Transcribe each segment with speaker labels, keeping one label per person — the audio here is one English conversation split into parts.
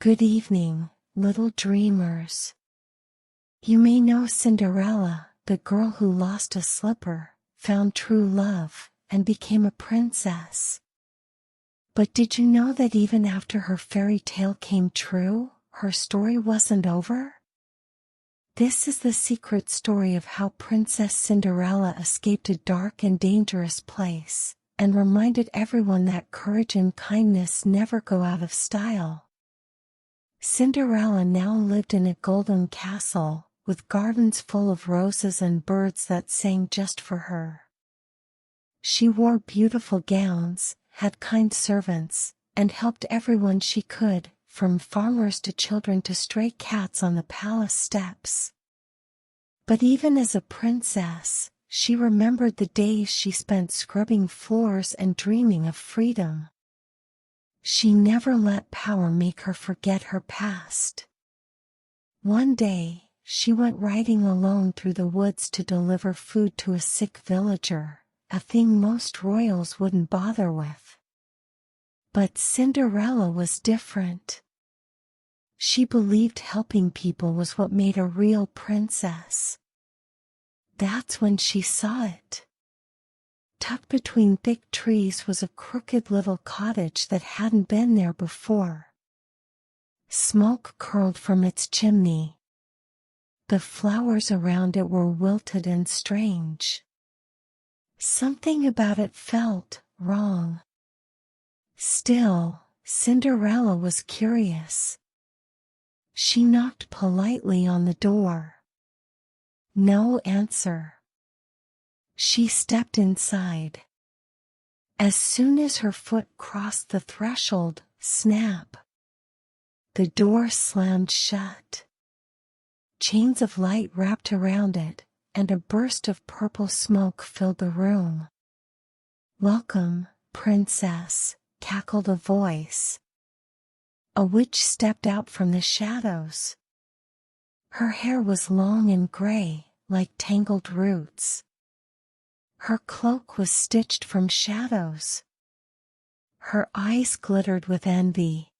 Speaker 1: Good evening, little dreamers. You may know Cinderella, the girl who lost a slipper, found true love, and became a princess. But did you know that even after her fairy tale came true, her story wasn't over? This is the secret story of how Princess Cinderella escaped a dark and dangerous place, and reminded everyone that courage and kindness never go out of style. Cinderella now lived in a golden castle, with gardens full of roses and birds that sang just for her. She wore beautiful gowns, had kind servants, and helped everyone she could, from farmers to children to stray cats on the palace steps. But even as a princess, she remembered the days she spent scrubbing floors and dreaming of freedom. She never let power make her forget her past. One day, she went riding alone through the woods to deliver food to a sick villager, a thing most royals wouldn't bother with. But Cinderella was different. She believed helping people was what made a real princess. That's when she saw it. Tucked between thick trees was a crooked little cottage that hadn't been there before. Smoke curled from its chimney. The flowers around it were wilted and strange. Something about it felt wrong. Still, Cinderella was curious. She knocked politely on the door. No answer. She stepped inside. As soon as her foot crossed the threshold, snap! The door slammed shut. Chains of light wrapped around it, and a burst of purple smoke filled the room. "Welcome, princess," cackled a voice. A witch stepped out from the shadows. Her hair was long and gray, like tangled roots. Her cloak was stitched from shadows. Her eyes glittered with envy.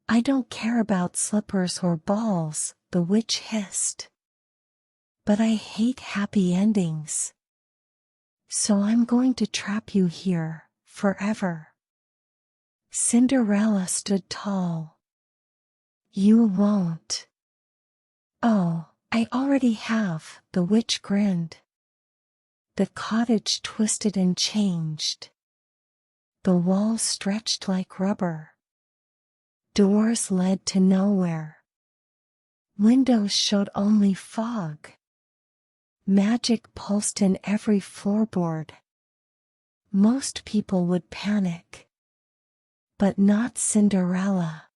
Speaker 1: "I don't care about slippers or balls," the witch hissed. "But I hate happy endings. So I'm going to trap you here, forever." Cinderella stood tall. "You won't." "Oh, I already have," the witch grinned. The cottage twisted and changed. The walls stretched like rubber. Doors led to nowhere. Windows showed only fog. Magic pulsed in every floorboard. Most people would panic. But not Cinderella.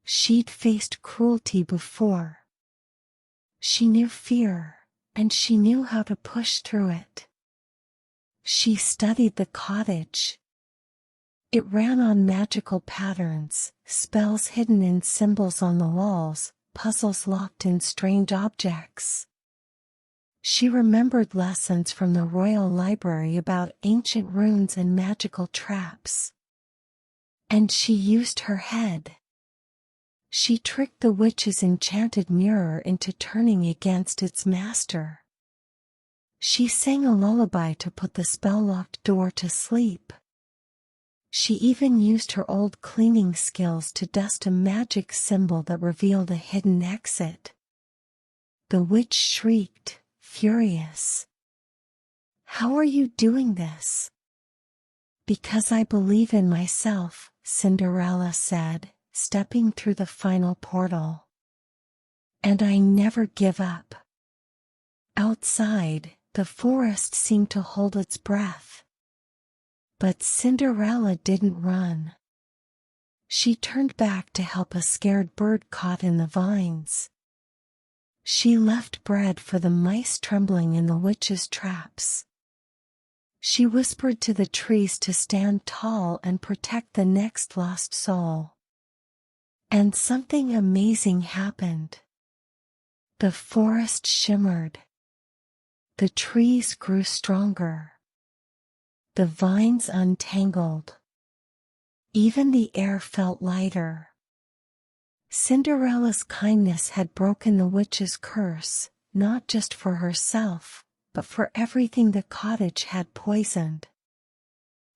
Speaker 1: She'd faced cruelty before. She knew fear, and she knew how to push through it. She studied the cottage. It ran on magical patterns, spells hidden in symbols on the walls, puzzles locked in strange objects. She remembered lessons from the royal library about ancient runes and magical traps. And she used her head. She tricked the witch's enchanted mirror into turning against its master. She sang a lullaby to put the spell-locked door to sleep. She even used her old cleaning skills to dust a magic symbol that revealed a hidden exit. The witch shrieked, furious. "How are you doing this?" "Because I believe in myself," Cinderella said, stepping through the final portal. "And I never give up." Outside, the forest seemed to hold its breath. But Cinderella didn't run. She turned back to help a scared bird caught in the vines. She left bread for the mice trembling in the witch's traps. She whispered to the trees to stand tall and protect the next lost soul. And something amazing happened. The forest shimmered. The trees grew stronger. The vines untangled. Even the air felt lighter. Cinderella's kindness had broken the witch's curse, not just for herself, but for everything the cottage had poisoned.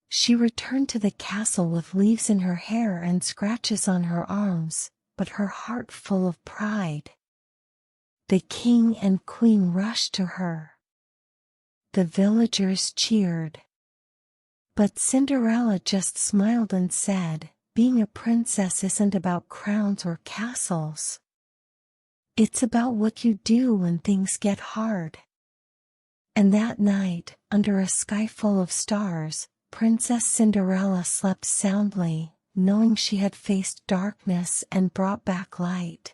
Speaker 1: She returned to the castle with leaves in her hair and scratches on her arms, but her heart full of pride. The king and queen rushed to her. The villagers cheered. But Cinderella just smiled and said, "Being a princess isn't about crowns or castles. It's about what you do when things get hard." And that night, under a sky full of stars, Princess Cinderella slept soundly, knowing she had faced darkness and brought back light.